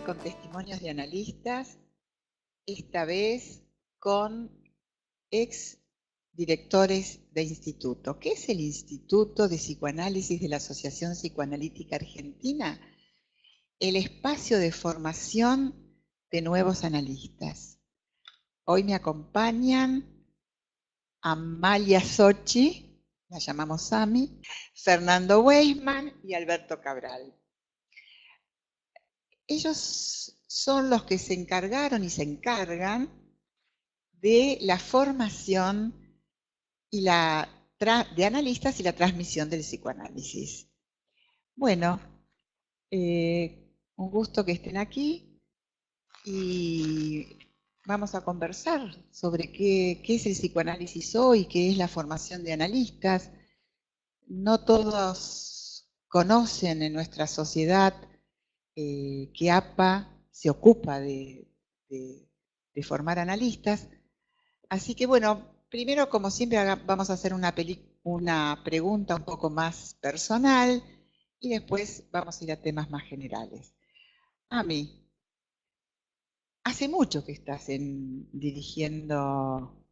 nuevamente con testimonios de analistas, esta vez con ex directores de instituto. ¿Qué es el Instituto de Psicoanálisis de la Asociación Psicoanalítica Argentina? El espacio de formación de nuevos analistas. Hoy me acompañan Amalia Sochi, la llamamos Sami, Fernando Weisman y Alberto Cabral. Ellos son los que se encargaron y se encargan de la formación y de analistas y la transmisión del psicoanálisis. Bueno, un gusto que estén aquí y vamos a conversar sobre qué es el psicoanálisis hoy, qué es la formación de analistas. No todos conocen en nuestra sociedad que APA se ocupa de formar analistas. Así que bueno, primero como siempre vamos a hacer una pregunta un poco más personal y después vamos a ir a temas más generales. Ami, hace mucho que estás dirigiendo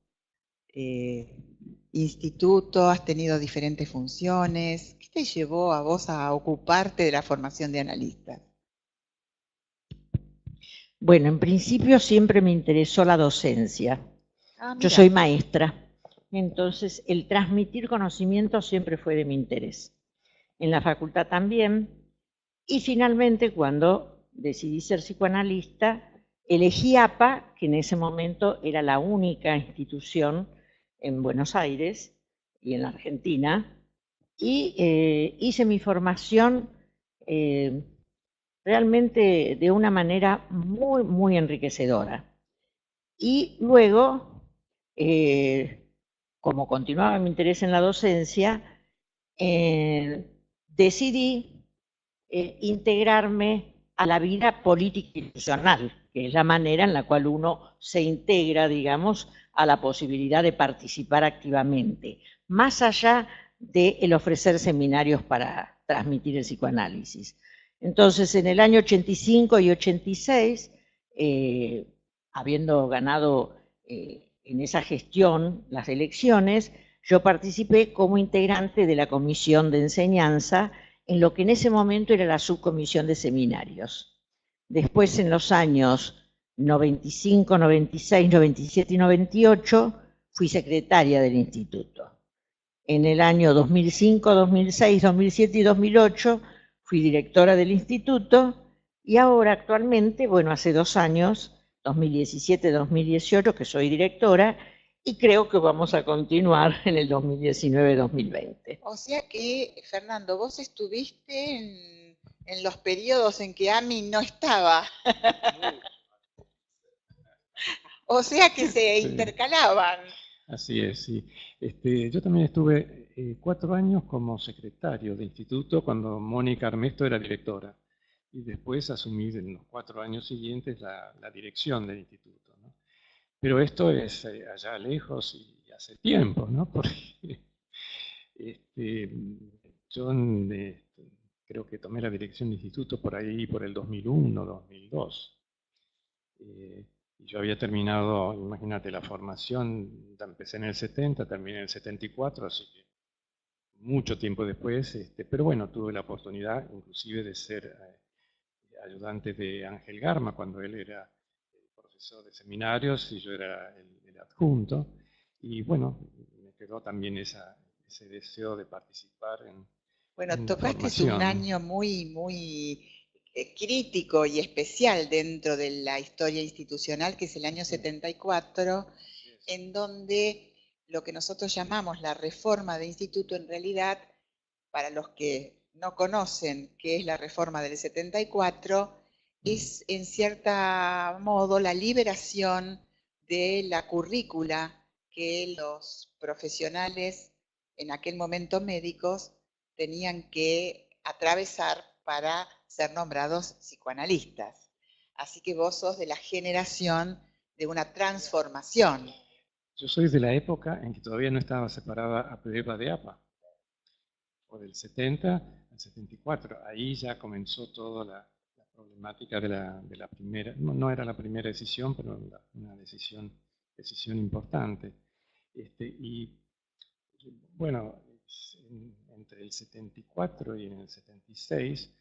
instituto, has tenido diferentes funciones. ¿Qué te llevó a vos a ocuparte de la formación de analistas? Bueno, en principio siempre me interesó la docencia. Yo Mira. soy maestra, entonces el transmitir conocimiento siempre fue de mi interés. En la facultad también, y finalmente cuando decidí ser psicoanalista, elegí APA, que en ese momento era la única institución en Buenos Aires y en la Argentina, y hice mi formación realmente de una manera muy, muy enriquecedora. Y luego, como continuaba mi interés en la docencia, decidí integrarme a la vida política institucional, que es la manera en la cual uno se integra, digamos, a la posibilidad de participar activamente, más allá de el ofrecer seminarios para transmitir el psicoanálisis. Entonces, en el año 85 y 86, habiendo ganado en esa gestión las elecciones, yo participé como integrante de la Comisión de Enseñanza en lo que en ese momento era la subcomisión de seminarios. Después, en los años 95, 96, 97 y 98, fui secretaria del instituto. En el año 2005, 2006, 2007 y 2008 fui directora del instituto y ahora actualmente, bueno, hace 2 años, 2017, 2018, que soy directora y creo que vamos a continuar en el 2019-2020. O sea que, Fernando, vos estuviste en los periodos en que Ami no estaba. O sea que se intercalaban. Así es, sí. Yo también estuve 4 años como secretario de instituto cuando Mónica Armesto era directora. Y después asumí en los 4 años siguientes la dirección del instituto, ¿no? Pero esto es allá lejos y hace tiempo, ¿no? Porque yo creo que tomé la dirección del instituto por ahí, por el 2001, 2002. Y yo había terminado, imagínate, la formación, empecé en el 70, terminé en el 74, así que mucho tiempo después, pero bueno, tuve la oportunidad inclusive de ser ayudante de Ángel Garma cuando él era profesor de seminarios y yo era el adjunto. Y bueno, me quedó también ese deseo de participar en Bueno, la tocaste formación. un año muy crítico y especial dentro de la historia institucional, que es el año 74, en donde lo que nosotros llamamos la reforma de instituto, en realidad, para los que no conocen qué es la reforma del 74, es en cierto modo la liberación de la currícula que los profesionales, en aquel momento médicos, tenían que atravesar para ser nombrados psicoanalistas. Así que vos sos de la generación de una transformación. Yo soy de la época en que todavía no estaba separada APDEPA de APA, o del 70 al 74. Ahí ya comenzó toda la problemática de la primera, no era la primera decisión, pero una decisión importante. Y bueno, entre el 74 y en el 76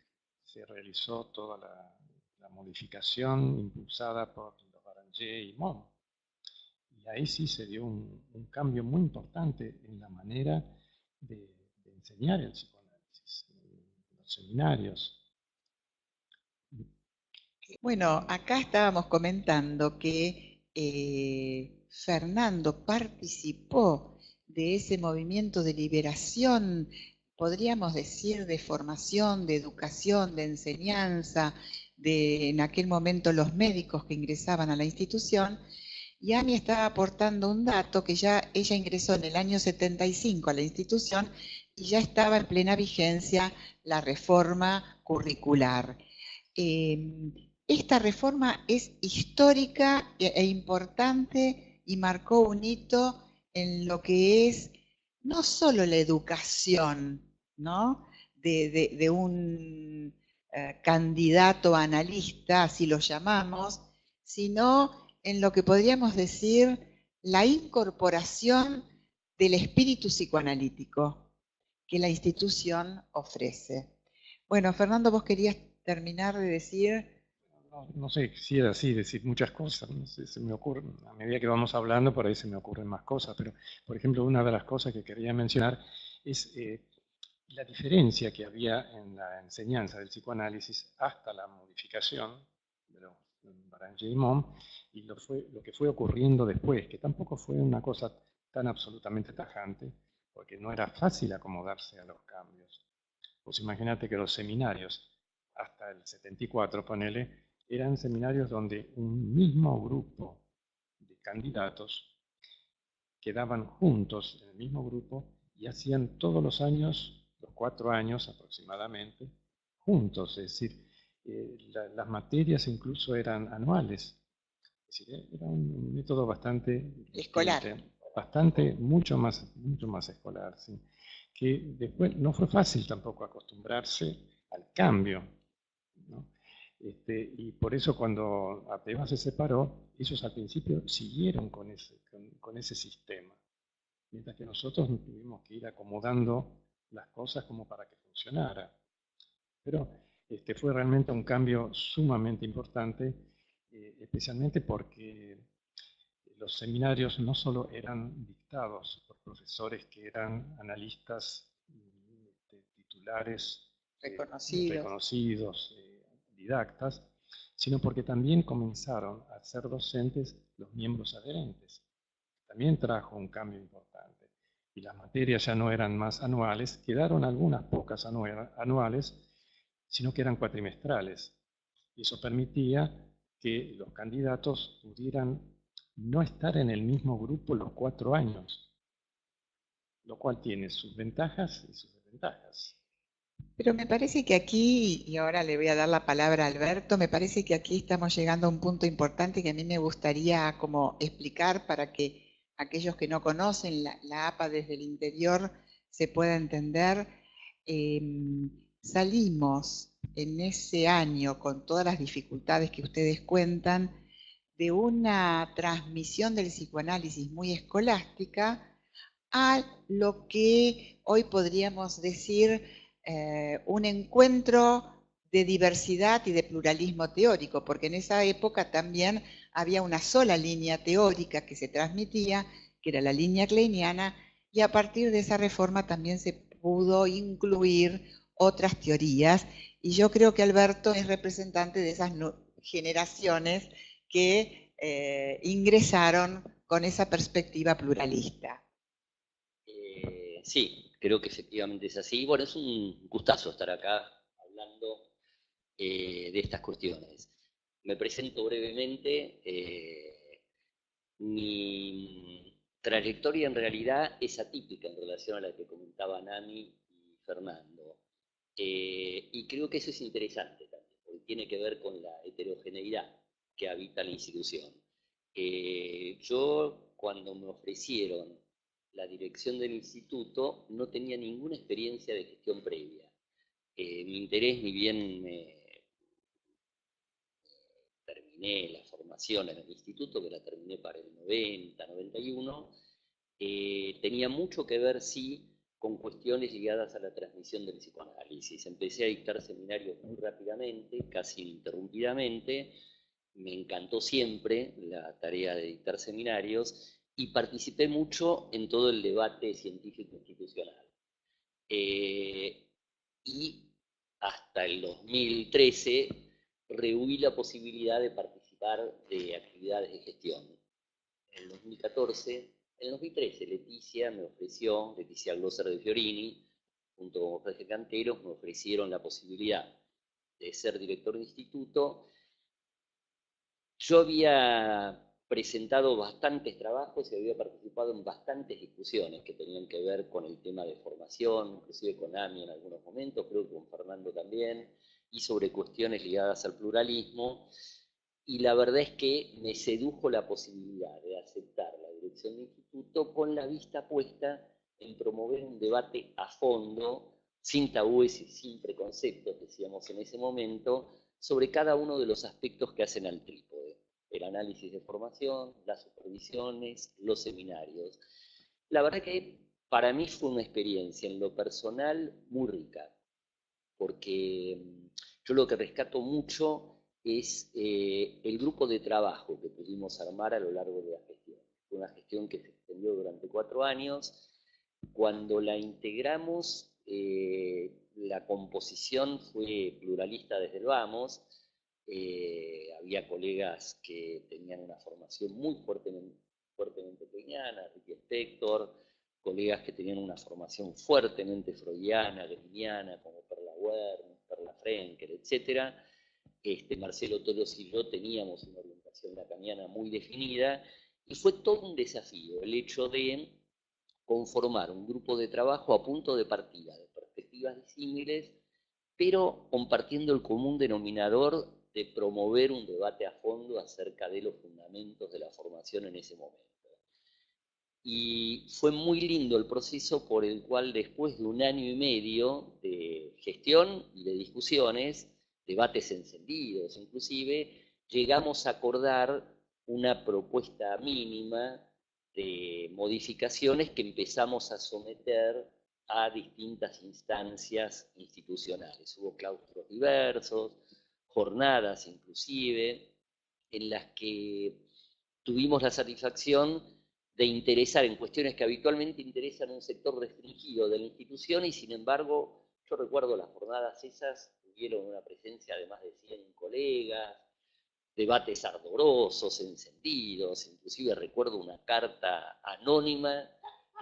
se realizó toda la modificación impulsada por los Baranger y Mom. Y ahí sí se dio un cambio muy importante en la manera de enseñar el psicoanálisis, en los seminarios. Bueno, acá estábamos comentando que Fernando participó de ese movimiento de liberación, podríamos decir, de formación, de educación, de enseñanza, de en aquel momento los médicos que ingresaban a la institución. Y Ami estaba aportando un dato que ya ella ingresó en el año 75 a la institución y ya estaba en plena vigencia la reforma curricular. Esta reforma es histórica e importante y marcó un hito en lo que es no solo la educación, ¿no? de un candidato analista, así lo llamamos, sino en lo que podríamos decir la incorporación del espíritu psicoanalítico que la institución ofrece. Bueno, Fernando, vos querías terminar de decir. No sé, quisiera así decir muchas cosas, no sé, se me ocurre, a medida que vamos hablando por ahí se me ocurren más cosas, pero por ejemplo una de las cosas que quería mencionar es la diferencia que había en la enseñanza del psicoanálisis hasta la modificación de los Baranger y Mom y lo que fue ocurriendo después, que tampoco fue una cosa tan absolutamente tajante, porque no era fácil acomodarse a los cambios. Pues imagínate que los seminarios, hasta el 74, ponele, eran seminarios donde un mismo grupo de candidatos quedaban juntos en el mismo grupo y hacían todos los años, los 4 años aproximadamente, juntos. Es decir, las materias incluso eran anuales. Es decir, era un método bastante Escolar. mucho más escolar, ¿sí? Que después no fue fácil tampoco acostumbrarse al cambio, ¿no? Y por eso cuando Apeva se separó, ellos al principio siguieron con ese sistema, mientras que nosotros tuvimos que ir acomodando las cosas como para que funcionara. Pero fue realmente un cambio sumamente importante, especialmente porque los seminarios no solo eran dictados por profesores que eran analistas titulares reconocidos, didactas, sino porque también comenzaron a ser docentes los miembros adherentes. También trajo un cambio importante. Y las materias ya no eran más anuales, quedaron algunas pocas anuales, sino que eran cuatrimestrales. Y eso permitía que los candidatos pudieran no estar en el mismo grupo los 4 años, lo cual tiene sus ventajas y sus desventajas. Pero me parece que aquí, y ahora le voy a dar la palabra a Alberto, me parece que aquí estamos llegando a un punto importante que a mí me gustaría como explicar para que aquellos que no conocen la APA desde el interior se pueda entender. Salimos en ese año con todas las dificultades que ustedes cuentan de una transmisión del psicoanálisis muy escolástica a lo que hoy podríamos decir un encuentro de diversidad y de pluralismo teórico, porque en esa época también había una sola línea teórica que se transmitía, que era la línea kleiniana, y a partir de esa reforma también se pudo incluir otras teorías, y yo creo que Alberto es representante de esas generaciones que ingresaron con esa perspectiva pluralista. Sí, creo que efectivamente es así. Bueno, es un gustazo estar acá hablando de estas cuestiones. Me presento brevemente. Mi trayectoria en realidad es atípica en relación a la que comentaban Nami y Fernando. Y creo que eso es interesante también, porque tiene que ver con la heterogeneidad que habita la institución. Yo, cuando me ofrecieron la dirección del instituto, no tenía ninguna experiencia de gestión previa. Mi interés, ni bien terminé la formación en el instituto, que la terminé para el 90, 91, tenía mucho que ver, sí, con cuestiones ligadas a la transmisión del psicoanálisis. Empecé a dictar seminarios muy rápidamente, casi ininterrumpidamente. Me encantó siempre la tarea de dictar seminarios y participé mucho en todo el debate científico institucional. Y hasta el 2013 rehuí la posibilidad de participar de actividades de gestión. En el 2013, Leticia Glosser de Fiorini, junto con Jorge Canteros, me ofrecieron la posibilidad de ser director de instituto. Yo había presentado bastantes trabajos y había participado en bastantes discusiones que tenían que ver con el tema de formación, inclusive con AMI en algunos momentos, creo que con Fernando también, y sobre cuestiones ligadas al pluralismo. Y la verdad es que me sedujo la posibilidad de aceptar la dirección del instituto con la vista puesta en promover un debate a fondo, sin tabúes y sin preconceptos, decíamos en ese momento, sobre cada uno de los aspectos que hacen al trípode: el análisis de formación, las supervisiones, los seminarios. La verdad que para mí fue una experiencia en lo personal muy rica, porque yo lo que rescato mucho es el grupo de trabajo que pudimos armar a lo largo de la gestión. Fue una gestión que se extendió durante 4 años. Cuando la integramos, la composición fue pluralista desde el vamos. Había colegas que tenían una formación muy fuertemente peñana, Ricky Spector, colegas que tenían una formación fuertemente freudiana, griniana, como Perla Werner, Perla Frenkel, etc. Marcelo Tolos y yo teníamos una orientación lacaniana muy definida, y fue todo un desafío el hecho de conformar un grupo de trabajo a punto de partida, de perspectivas disímiles, pero compartiendo el común denominador de promover un debate a fondo acerca de los fundamentos de la formación en ese momento. Y fue muy lindo el proceso por el cual, después de 1 año y medio de gestión y de discusiones, debates encendidos inclusive, llegamos a acordar una propuesta mínima de modificaciones que empezamos a someter a distintas instancias institucionales. Hubo claustros diversos, jornadas inclusive, en las que tuvimos la satisfacción de interesar en cuestiones que habitualmente interesan a un sector restringido de la institución, y sin embargo, yo recuerdo las jornadas esas, tuvieron una presencia de más de 100 colegas, debates ardorosos, encendidos, inclusive recuerdo una carta anónima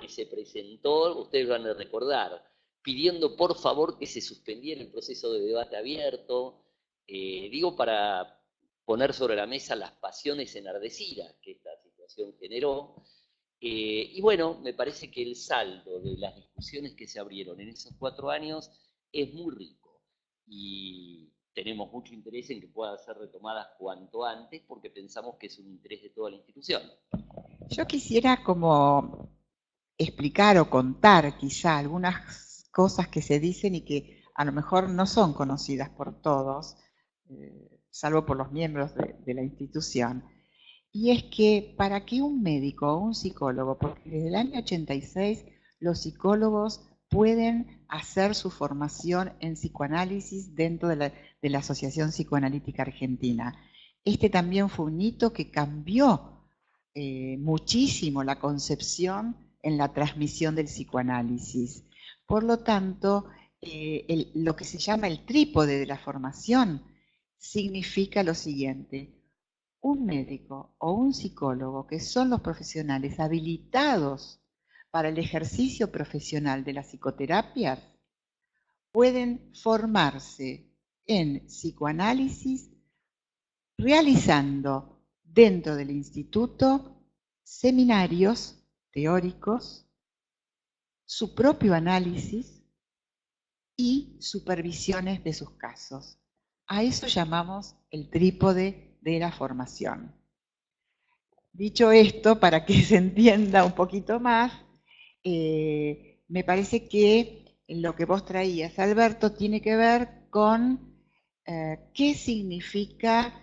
que se presentó, ustedes van a recordar, pidiendo por favor que se suspendiera el proceso de debate abierto, digo, para poner sobre la mesa las pasiones enardecidas que esta situación generó. Y bueno, me parece que el saldo de las discusiones que se abrieron en esos 4 años es muy rico, y tenemos mucho interés en que puedan ser retomadas cuanto antes, porque pensamos que es un interés de toda la institución. Yo quisiera como explicar o contar quizá algunas cosas que se dicen y que a lo mejor no son conocidas por todos, salvo por los miembros de la institución. Y es que para que un médico o un psicólogo, porque desde el año 86 los psicólogos pueden hacer su formación en psicoanálisis dentro de la Asociación Psicoanalítica Argentina. Este también fue un hito que cambió muchísimo la concepción en la transmisión del psicoanálisis. Por lo tanto, lo que se llama el trípode de la formación significa lo siguiente: un médico o un psicólogo, que son los profesionales habilitados para el ejercicio profesional de las psicoterapias, pueden formarse en psicoanálisis realizando dentro del instituto seminarios teóricos, su propio análisis y supervisiones de sus casos. A eso llamamos el trípode de la formación. Dicho esto, para que se entienda un poquito más, me parece que lo que vos traías, Alberto, tiene que ver con qué significa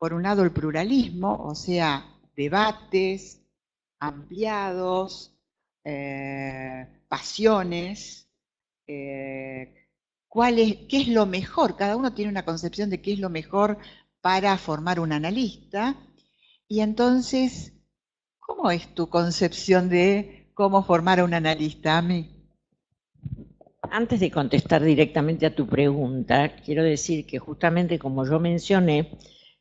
por un lado el pluralismo, o sea, debates ampliados, pasiones, qué es lo mejor. Cada uno tiene una concepción de qué es lo mejor para formar un analista. Y entonces, ¿cómo es tu concepción de cómo formar a un analista, Ami? Antes de contestar directamente a tu pregunta, quiero decir que justamente como yo mencioné,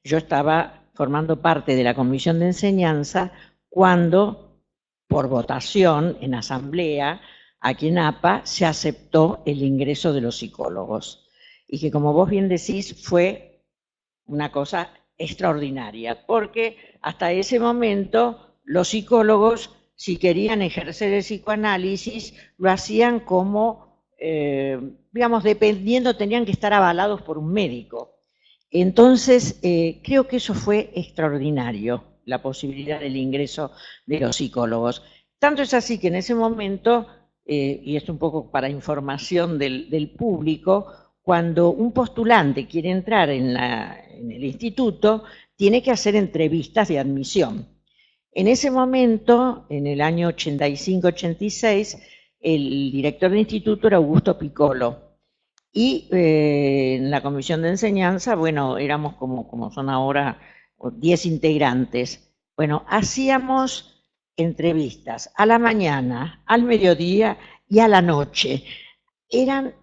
yo estaba formando parte de la comisión de enseñanza cuando, por votación en asamblea, aquí en APA, se aceptó el ingreso de los psicólogos. Y que, como vos bien decís, fue una cosa extraordinaria, porque hasta ese momento los psicólogos, si querían ejercer el psicoanálisis, lo hacían como, digamos, dependiendo, tenían que estar avalados por un médico. Entonces, creo que eso fue extraordinario, la posibilidad del ingreso de los psicólogos. Tanto es así que en ese momento, y esto un poco para información del público, cuando un postulante quiere entrar en el instituto, tiene que hacer entrevistas de admisión. En ese momento, en el año 85-86, el director del instituto era Augusto Piccolo. Y en la comisión de enseñanza, bueno, éramos como son ahora 10 integrantes. Bueno, hacíamos entrevistas a la mañana, al mediodía y a la noche. Eran,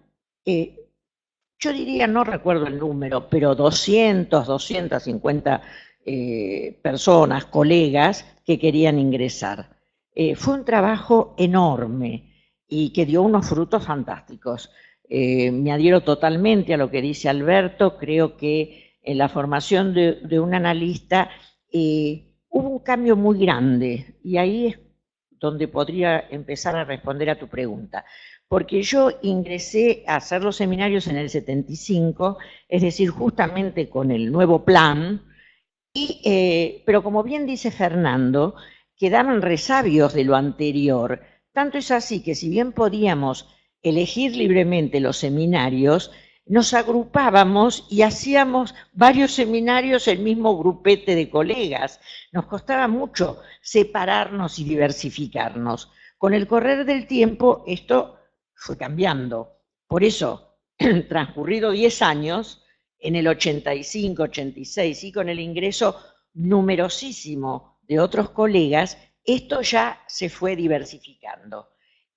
yo diría, no recuerdo el número, pero 200, 250 personas, colegas que querían ingresar. Fue un trabajo enorme y que dio unos frutos fantásticos. Me adhiero totalmente a lo que dice Alberto, creo que en la formación de un analista hubo un cambio muy grande y ahí es donde podría empezar a responder a tu pregunta. Porque yo ingresé a hacer los seminarios en el 75, es decir, justamente con el nuevo plan, pero como bien dice Fernando, quedaban resabios de lo anterior. Tanto es así que si bien podíamos elegir libremente los seminarios, nos agrupábamos y hacíamos varios seminarios el mismo grupete de colegas. Nos costaba mucho separarnos y diversificarnos. Con el correr del tiempo esto fue cambiando. Por eso, transcurrido 10 años, en el 85, 86 y con el ingreso numerosísimo de otros colegas, esto ya se fue diversificando.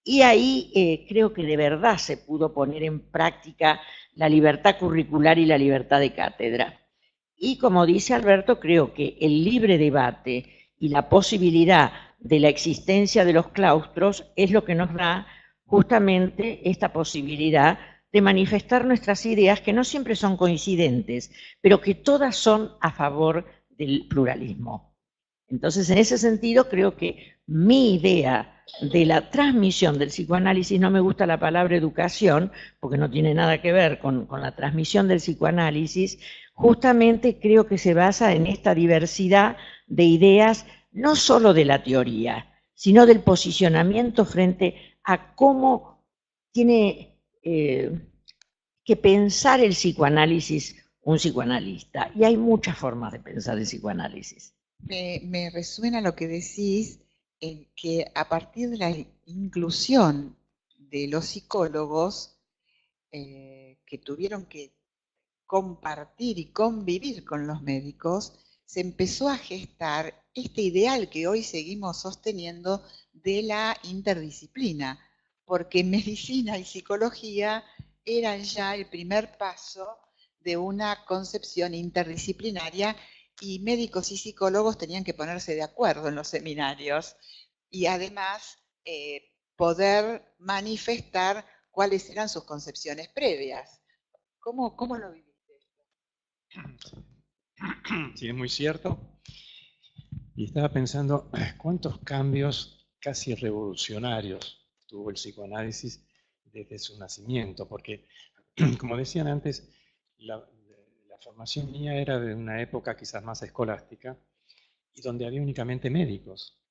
Y ahí creo que de verdad se pudo poner en práctica la libertad curricular y la libertad de cátedra. Y como dice Alberto, creo que el libre debate y la posibilidad de la existencia de los claustros es lo que nos da justamente esta posibilidad de manifestar nuestras ideas, que no siempre son coincidentes, pero que todas son a favor del pluralismo. Entonces, en ese sentido, creo que mi idea de la transmisión del psicoanálisis, no me gusta la palabra educación, porque no tiene nada que ver con la transmisión del psicoanálisis, justamente creo que se basa en esta diversidad de ideas, no solo de la teoría, sino del posicionamiento frente a cómo tiene que pensar el psicoanálisis un psicoanalista. Y hay muchas formas de pensar el psicoanálisis. Me resuena lo que decís, en que a partir de la inclusión de los psicólogos que tuvieron que compartir y convivir con los médicos, se empezó a gestar este ideal que hoy seguimos sosteniendo de la interdisciplina, porque medicina y psicología eran ya el primer paso de una concepción interdisciplinaria y médicos y psicólogos tenían que ponerse de acuerdo en los seminarios y además poder manifestar cuáles eran sus concepciones previas. ¿Cómo lo viviste? Sí, es muy cierto. Y estaba pensando cuántos cambios casi revolucionarios tuvo el psicoanálisis desde su nacimiento, porque, como decían antes, la formación mía era de una época quizás más escolástica y donde había únicamente médicos.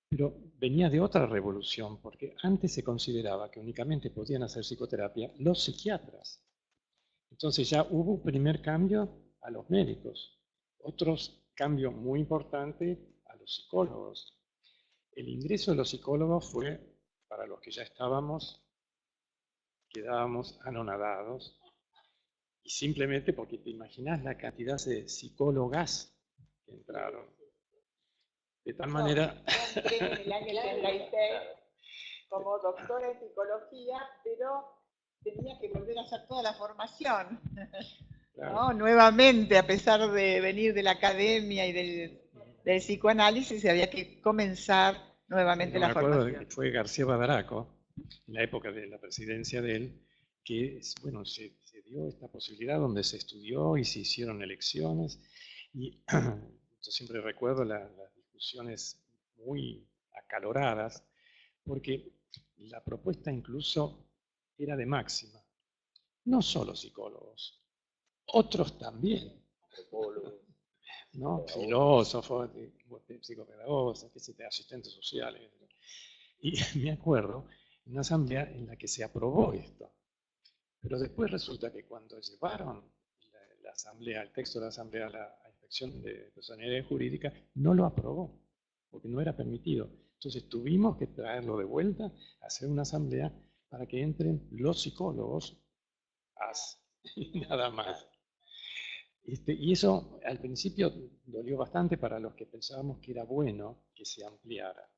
Pero venía de otra revolución, porque antes se consideraba que únicamente podían hacer psicoterapia los psiquiatras. Entonces ya hubo un primer cambio a los médicos. Otros cambios muy importantes a los psicólogos. El ingreso de los psicólogos fue, para los que ya estábamos, quedábamos anonadados, y simplemente porque te imaginas la cantidad de psicólogas que entraron. De tal manera... Yo entré en el año 86 como doctora en psicología, pero tenía que volver a hacer toda la formación, Claro. ¿no? Nuevamente, a pesar de venir de la academia y del psicoanálisis, había que comenzar nuevamente Me la acuerdo formación. que fue García Badaraco, en la época de la presidencia de él, que bueno, se dio esta posibilidad donde se estudió y se hicieron elecciones. Y yo siempre recuerdo las discusiones muy acaloradas, porque la propuesta incluso era de máxima. No solo psicólogos, otros también, ¿no? Filósofos, psicopedagogos, asistentes sociales. Y me acuerdo en una asamblea en la que se aprobó esto. Pero después resulta que cuando llevaron la asamblea, el texto de la asamblea a la inspección de personalidad jurídica, no lo aprobó, porque no era permitido. Entonces tuvimos que traerlo de vuelta a hacer una asamblea para que entren los psicólogos, y nada más. Y eso al principio dolió bastante para los que pensábamos que era bueno que se ampliara,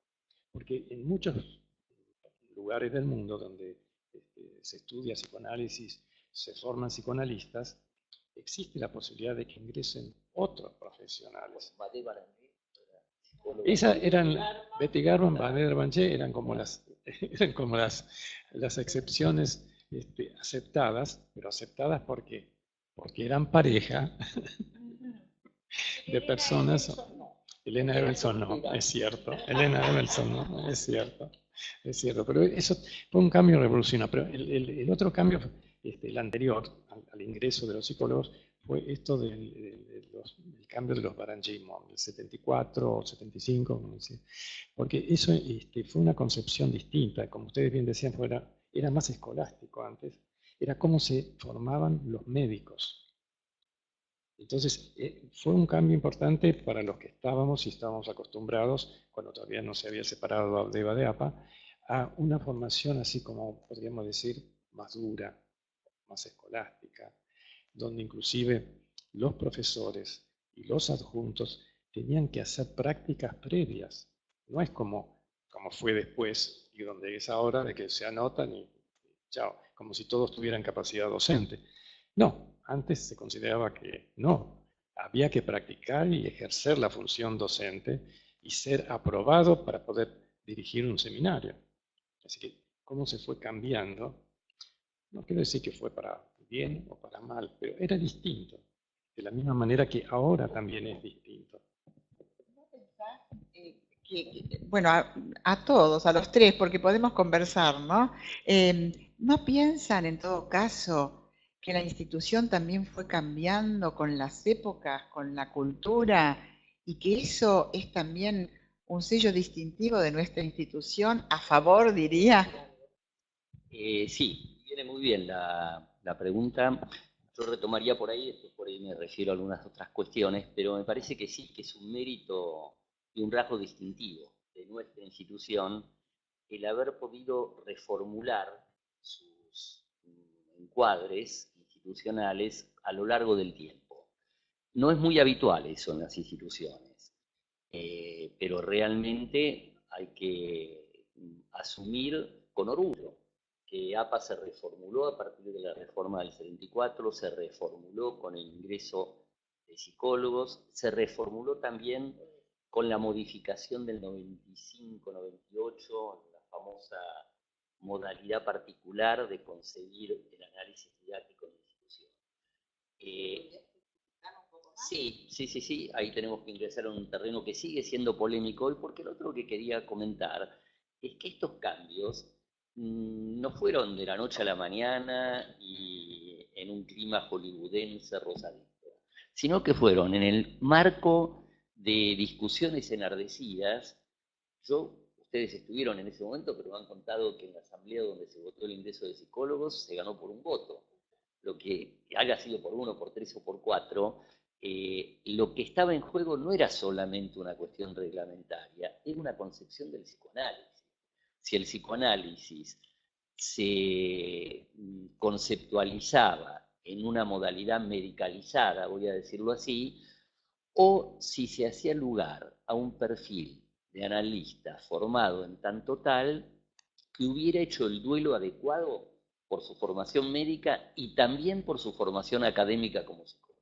porque en muchos lugares del mundo donde se estudia psicoanálisis, se forman psicoanalistas, existe la posibilidad de que ingresen otros profesionales. Esas eran, Betty Garban, Bader Banché, eran como las excepciones aceptadas, pero aceptadas porque eran pareja de personas. Elena Evelson no, es cierto. Elena Evelson no, es cierto. Es cierto, pero eso fue un cambio revolucionario. Pero el otro cambio, el anterior al ingreso de los psicólogos, fue esto del cambio de los Barangiimo, el 74 o 75, como decía. Porque eso fue una concepción distinta. Como ustedes bien decían, era más escolástico antes. Era cómo se formaban los médicos. Entonces, fue un cambio importante para los que estábamos y estábamos acostumbrados, cuando todavía no se había separado de APA, a una formación así como, podríamos decir, más dura, más escolástica, donde inclusive los profesores y los adjuntos tenían que hacer prácticas previas. No es como fue después y donde es ahora de que se anotan y chao, como si todos tuvieran capacidad docente. No, antes se consideraba que no, había que practicar y ejercer la función docente y ser aprobado para poder dirigir un seminario. Así que, ¿cómo se fue cambiando? No quiero decir que fue para bien o para mal, pero era distinto, de la misma manera que ahora también es distinto. Bueno, a todos, a los tres, porque podemos conversar, ¿no? ¿No piensan en todo caso que la institución también fue cambiando con las épocas, con la cultura, y que eso es también un sello distintivo de nuestra institución, a favor, diría? Sí, viene muy bien la pregunta. Yo retomaría por ahí, después por ahí me refiero a algunas otras cuestiones, pero me parece que sí, que es un mérito y un rasgo distintivo de nuestra institución el haber podido reformular sus encuadres institucionales a lo largo del tiempo. No es muy habitual eso en las instituciones, pero realmente hay que asumir con orgullo que APA se reformuló a partir de la reforma del 74, se reformuló con el ingreso de psicólogos, se reformuló también con la modificación del 95-98, la famosa modalidad particular de concebir el análisis didáctico en la institución. Sí, ahí tenemos que ingresar en un terreno que sigue siendo polémico hoy, porque lo otro que quería comentar es que estos cambios no fueron de la noche a la mañana y en un clima hollywoodense rosadito, sino que fueron en el marco de discusiones enardecidas. Ustedes estuvieron en ese momento, pero me han contado que en la asamblea donde se votó el ingreso de psicólogos se ganó por un voto. Lo que haya sido por 1, por 3 o por 4, lo que estaba en juego no era solamente una cuestión reglamentaria, era una concepción del psicoanálisis. Si el psicoanálisis se conceptualizaba en una modalidad medicalizada, voy a decirlo así, o si se hacía lugar a un perfil de analista formado en tanto tal que hubiera hecho el duelo adecuado por su formación médica y también por su formación académica como psicólogo.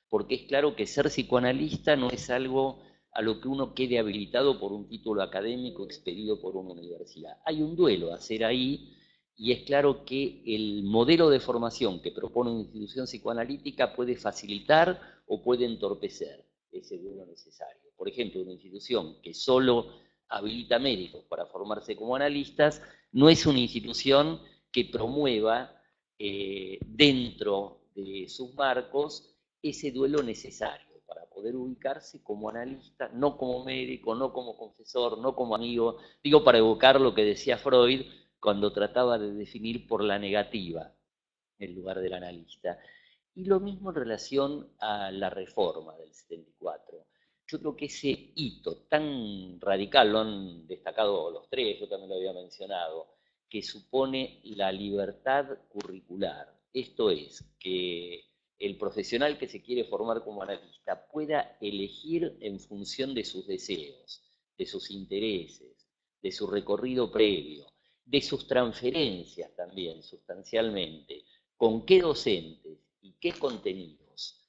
Porque es claro que ser psicoanalista no es algo a lo que uno quede habilitado por un título académico expedido por una universidad. Hay un duelo a hacer ahí, y es claro que el modelo de formación que propone una institución psicoanalítica puede facilitar o puede entorpecer ese duelo necesario. Por ejemplo, una institución que solo habilita médicos para formarse como analistas no es una institución que promueva dentro de sus marcos ese duelo necesario para poder ubicarse como analista, no como médico, no como confesor, no como amigo, digo para evocar lo que decía Freud cuando trataba de definir por la negativa el lugar del analista. Y lo mismo en relación a la reforma del 74. Yo creo que ese hito tan radical, lo han destacado los tres, yo también lo había mencionado, que supone la libertad curricular. Esto es, que el profesional que se quiere formar como analista pueda elegir en función de sus deseos, de sus intereses, de su recorrido previo, de sus transferencias también, sustancialmente, con qué docentes y qué contenidos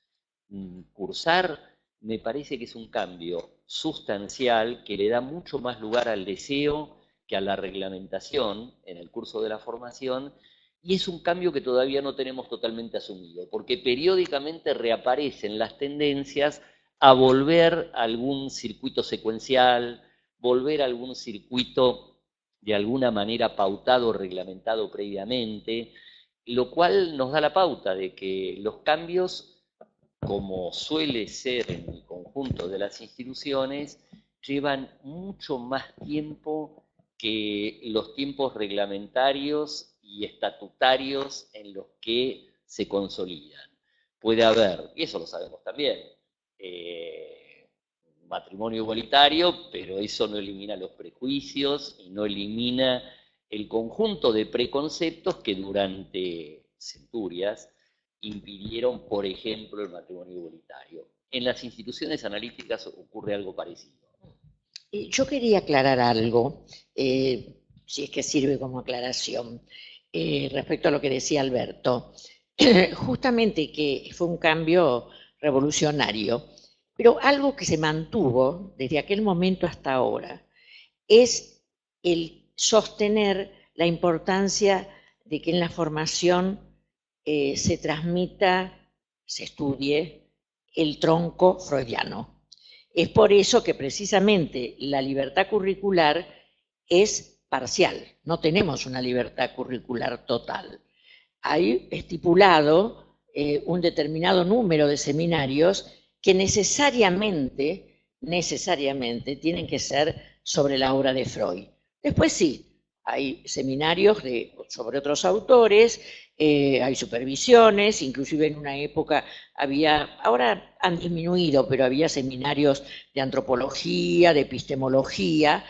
cursar, me parece que es un cambio sustancial que le da mucho más lugar al deseo que a la reglamentación en el curso de la formación, y es un cambio que todavía no tenemos totalmente asumido, porque periódicamente reaparecen las tendencias a volver a algún circuito secuencial, volver a algún circuito de alguna manera pautado, reglamentado previamente, lo cual nos da la pauta de que los cambios, como suele ser en el conjunto de las instituciones, llevan mucho más tiempo que los tiempos reglamentarios y estatutarios en los que se consolidan. Puede haber, y eso lo sabemos también, matrimonio igualitario, pero eso no elimina los prejuicios y no elimina el conjunto de preconceptos que durante centurias impidieron, por ejemplo, el matrimonio igualitario. En las instituciones analíticas ocurre algo parecido. Yo quería aclarar algo, si es que sirve como aclaración, respecto a lo que decía Alberto. Justamente que fue un cambio revolucionario, pero algo que se mantuvo desde aquel momento hasta ahora es el sostener la importancia de que en la formación se transmita, se estudie el tronco freudiano. Es por eso que precisamente la libertad curricular es parcial, no tenemos una libertad curricular total. Hay estipulado un determinado número de seminarios que necesariamente tienen que ser sobre la obra de Freud. Después sí, hay seminarios sobre otros autores, hay supervisiones, inclusive en una época había, ahora han disminuido, pero había seminarios de antropología, de epistemología,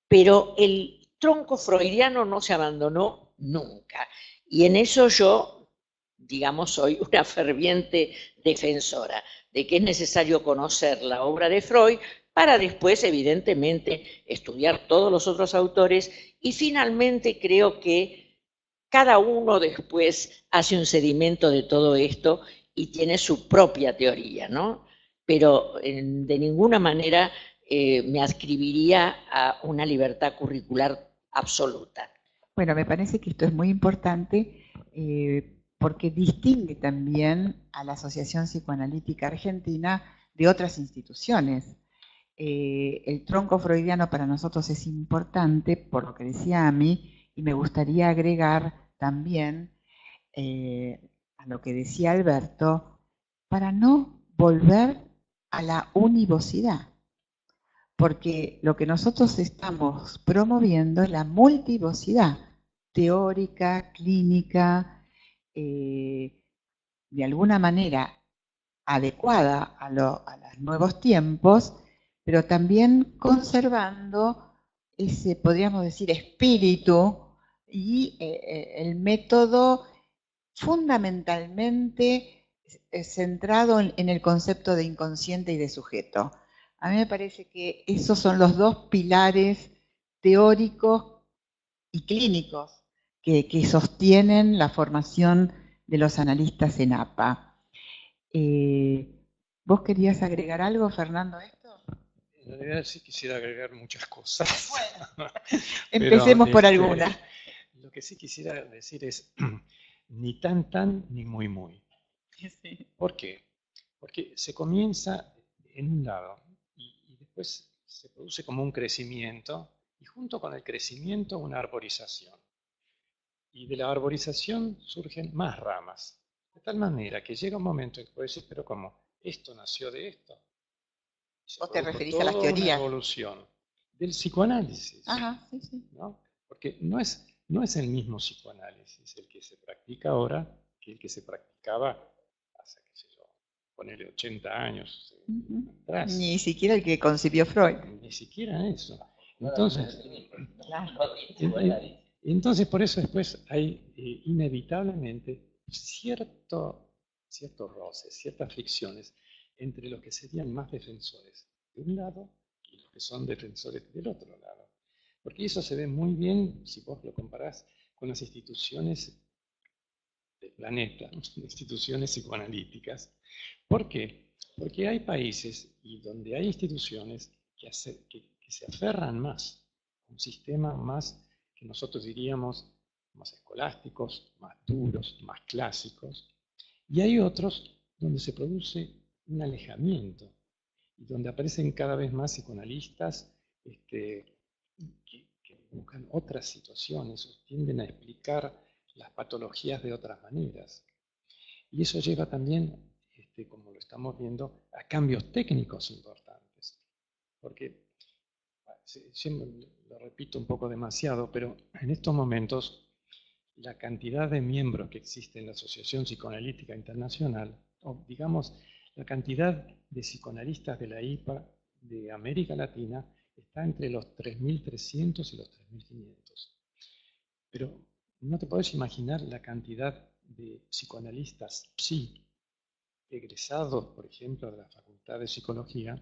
pero el tronco freudiano no se abandonó nunca. Y en eso yo, digamos, soy una ferviente defensora de que es necesario conocer la obra de Freud para después, evidentemente, estudiar todos los otros autores, y finalmente creo que cada uno después hace un sedimento de todo esto y tiene su propia teoría, ¿no? Pero de ninguna manera me adscribiría a una libertad curricular absoluta. Bueno, me parece que esto es muy importante porque distingue también a la Asociación Psicoanalítica Argentina de otras instituciones. El tronco freudiano para nosotros es importante, por lo que decía Ami, y me gustaría agregar también a lo que decía Alberto, para no volver a la univocidad, porque lo que nosotros estamos promoviendo es la multivocidad teórica, clínica, de alguna manera adecuada a los nuevos tiempos, pero también conservando ese, podríamos decir, espíritu y el método fundamentalmente centrado en el concepto de inconsciente y de sujeto. A mí me parece que esos son los dos pilares teóricos y clínicos que sostienen la formación de los analistas en APA. ¿Vos querías agregar algo, Fernando, a esto? En realidad sí quisiera agregar muchas cosas. Bueno, empecemos por alguna. Lo que sí quisiera decir es ni tan tan ni muy muy. Sí. ¿Por qué? Porque se comienza en un lado y después se produce como un crecimiento y junto con el crecimiento una arborización. Y de la arborización surgen más ramas. De tal manera que llega un momento en que puedes decir, pero ¿cómo? ¿Esto nació de esto? ¿Vos te Produjo referís a las toda una teorías? evolución del psicoanálisis. Ajá, sí, sí. ¿No? Porque no es el mismo psicoanálisis el que se practica ahora que el que se practicaba hace, qué sé yo, ponerle 80 años atrás. Ni siquiera el que concibió Freud. Ni siquiera eso. Entonces por eso después hay inevitablemente ciertos roces, ciertas fricciones entre los que serían más defensores de un lado y los que son defensores del otro lado. Porque eso se ve muy bien si vos lo comparás con las instituciones del planeta, instituciones psicoanalíticas. ¿Por qué? Porque hay países y donde hay instituciones que se aferran más a un sistema más que nosotros diríamos más escolásticos, más duros, más clásicos. Y hay otros donde se produce un alejamiento y donde aparecen cada vez más psicoanalistas que buscan otras situaciones o tienden a explicar las patologías de otras maneras. Y eso lleva también, como lo estamos viendo, a cambios técnicos importantes. Porque, siempre lo repito un poco demasiado, pero en estos momentos la cantidad de miembros que existe en la Asociación Psicoanalítica Internacional, o digamos, la cantidad de psicoanalistas de la IPA de América Latina está entre los 3.300 y los 3.500. Pero no te podés imaginar la cantidad de psicoanalistas psi, egresados, por ejemplo, de la Facultad de Psicología,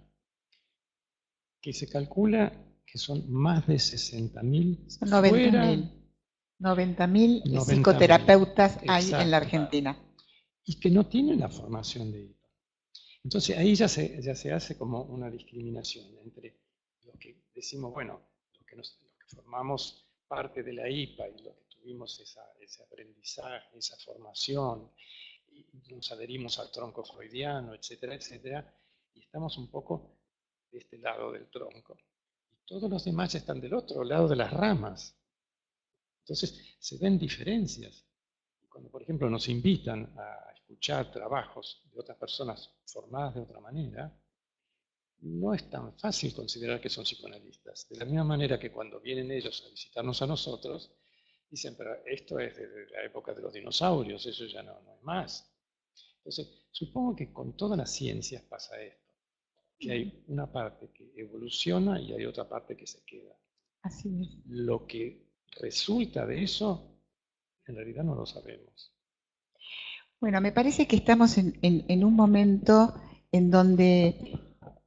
que se calcula que son más de 60.000 90.000. 90.000 psicoterapeutas hay en la Argentina. Y que no tienen la formación de IPA. Entonces ahí ya se hace como una discriminación entre los que decimos, bueno, los que formamos parte de la IPA y los que tuvimos ese aprendizaje, esa formación, y nos adherimos al tronco freudiano, etcétera, etcétera, y estamos un poco de este lado del tronco. Y todos los demás están del otro lado de las ramas. Entonces se ven diferencias. Cuando, por ejemplo, nos invitan a escuchar trabajos de otras personas formadas de otra manera, no es tan fácil considerar que son psicoanalistas. De la misma manera que cuando vienen ellos a visitarnos a nosotros, dicen, pero esto es desde la época de los dinosaurios, eso ya no es más. Entonces, supongo que con todas las ciencias pasa esto, que hay una parte que evoluciona y hay otra parte que se queda. Así es. Lo que resulta de eso, en realidad no lo sabemos. Bueno, me parece que estamos en un momento en donde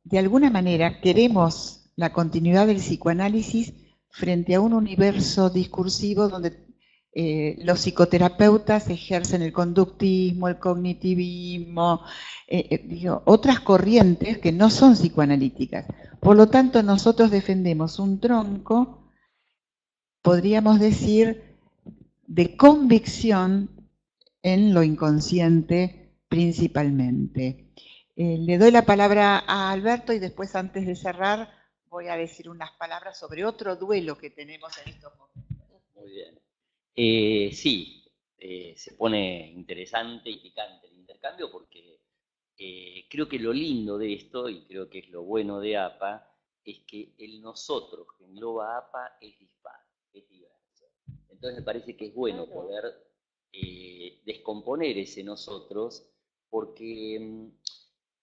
de alguna manera queremos la continuidad del psicoanálisis frente a un universo discursivo donde los psicoterapeutas ejercen el conductismo, el cognitivismo, otras corrientes que no son psicoanalíticas. Por lo tanto, nosotros defendemos un tronco, podríamos decir, de convicción en lo inconsciente principalmente. Le doy la palabra a Alberto y después, antes de cerrar, voy a decir unas palabras sobre otro duelo que tenemos en estos momentos. Muy bien. Sí, se pone interesante y picante el intercambio porque creo que lo lindo de esto, y creo que es lo bueno de APA, es que el nosotros que engloba APA es dispar, es diverso. Entonces me parece que es bueno poder descomponer ese nosotros porque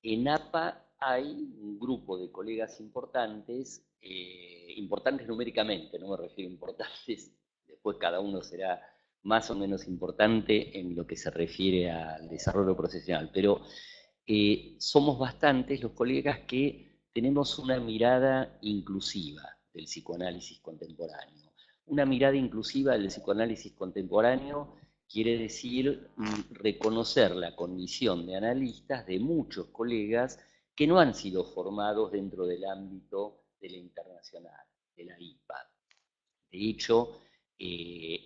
En APA hay un grupo de colegas importantes, importantes numéricamente, no me refiero a importantes, después cada uno será más o menos importante en lo que se refiere al desarrollo profesional, pero somos bastantes los colegas que tenemos una mirada inclusiva del psicoanálisis contemporáneo. Una mirada inclusiva del psicoanálisis contemporáneo quiere decir reconocer la condición de analistas de muchos colegas que no han sido formados dentro del ámbito de la internacional, de la IPA. De hecho,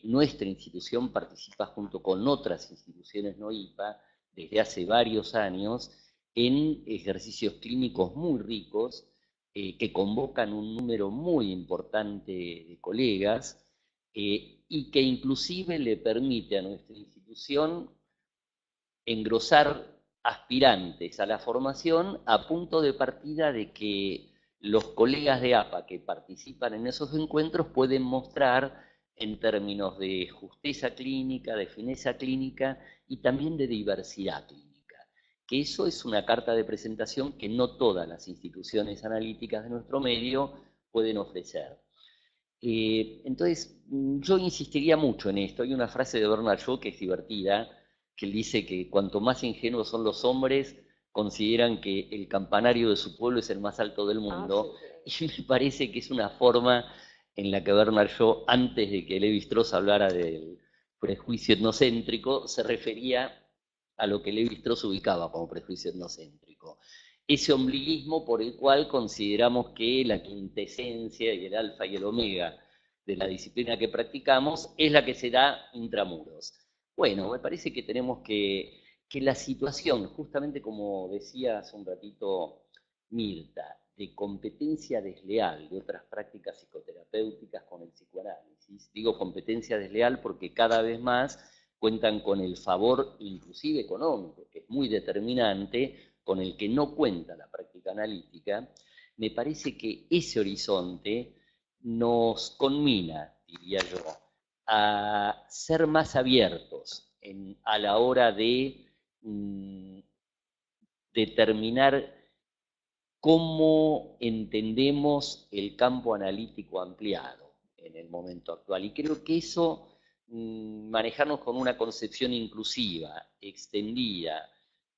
nuestra institución participa junto con otras instituciones no IPA desde hace varios años en ejercicios clínicos muy ricos que convocan un número muy importante de colegas y que inclusive le permite a nuestra institución engrosar aspirantes a la formación a punto de partida de que los colegas de APA que participan en esos encuentros pueden mostrar en términos de justeza clínica, de fineza clínica y también de diversidad clínica. Que eso es una carta de presentación que no todas las instituciones analíticas de nuestro medio pueden ofrecer. Entonces, yo insistiría mucho en esto. Hay una frase de Bernard Shaw que es divertida, que él dice que cuanto más ingenuos son los hombres, consideran que el campanario de su pueblo es el más alto del mundo. Sí. Y me parece que es una forma en la que Bernard Shaw, antes de que Lévi-Strauss hablara del prejuicio etnocéntrico, se refería a lo que Lévi-Strauss ubicaba como prejuicio etnocéntrico. Ese ombliguismo por el cual consideramos que la quintesencia y el alfa y el omega de la disciplina que practicamos es la que se da intramuros. Bueno, me parece que tenemos que la situación, justamente como decía hace un ratito Mirta, de competencia desleal de otras prácticas psicoterapéuticas con el psicoanálisis, digo competencia desleal porque cada vez más cuentan con el favor inclusive económico, que es muy determinante, con el que no cuenta la práctica analítica, me parece que ese horizonte nos conmina, diría yo, a ser más abiertos a la hora de determinar cómo entendemos el campo analítico ampliado en el momento actual. Y creo que eso, manejarnos con una concepción inclusiva, extendida,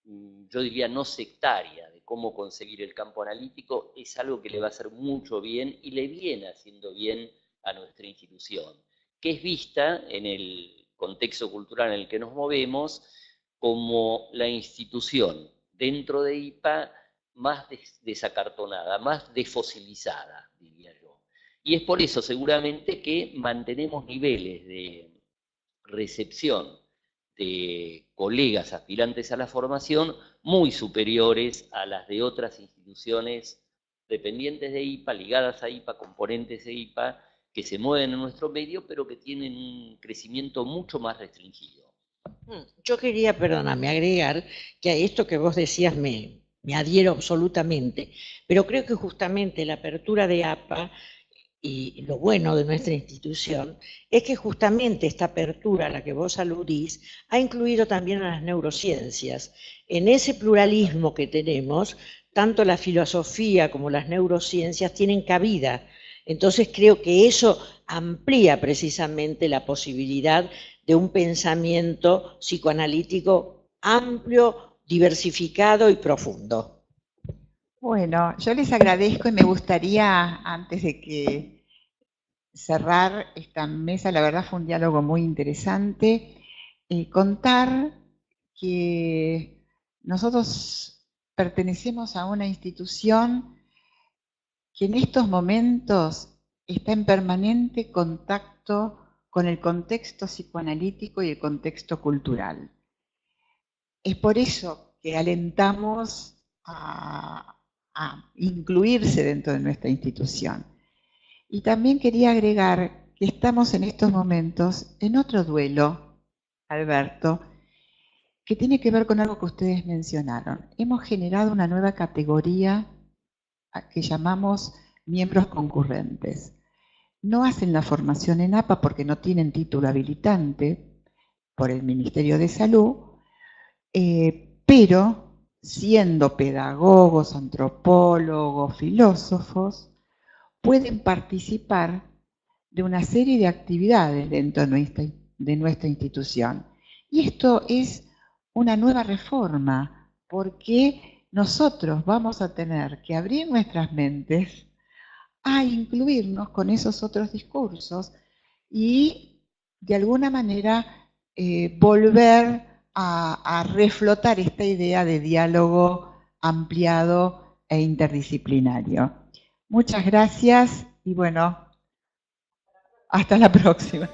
yo diría no sectaria, de cómo conseguir el campo analítico, es algo que le va a hacer mucho bien y le viene haciendo bien a nuestra institución, que es vista en el contexto cultural en el que nos movemos como la institución dentro de IPA más desacartonada, más desfosilizada, diría yo. Y es por eso seguramente que mantenemos niveles de recepción de colegas aspirantes a la formación muy superiores a las de otras instituciones dependientes de IPA, ligadas a IPA, componentes de IPA, que se mueven en nuestro medio, pero que tienen un crecimiento mucho más restringido. Yo quería, perdóname, agregar que a esto que vos decías me adhiero absolutamente, pero creo que justamente la apertura de APA y lo bueno de nuestra institución es que justamente esta apertura a la que vos aludís ha incluido también a las neurociencias. En ese pluralismo que tenemos, tanto la filosofía como las neurociencias tienen cabida. Entonces creo que eso amplía precisamente la posibilidad de un pensamiento psicoanalítico amplio, diversificado y profundo. Bueno, yo les agradezco y me gustaría, antes de que cerrar esta mesa, la verdad fue un diálogo muy interesante, contar que nosotros pertenecemos a una institución que en estos momentos está en permanente contacto con el contexto psicoanalítico y el contexto cultural. Es por eso que alentamos a incluirse dentro de nuestra institución. Y también quería agregar que estamos en estos momentos en otro duelo, Alberto, que tiene que ver con algo que ustedes mencionaron. Hemos generado una nueva categoría que llamamos miembros concurrentes. No hacen la formación en APA porque no tienen título habilitante por el Ministerio de Salud, pero siendo pedagogos, antropólogos, filósofos, pueden participar de una serie de actividades dentro de nuestra institución. Y esto es una nueva reforma, porque nosotros vamos a tener que abrir nuestras mentes a incluirnos con esos otros discursos y de alguna manera volver a reflotar esta idea de diálogo ampliado e interdisciplinario. Muchas gracias y bueno, hasta la próxima.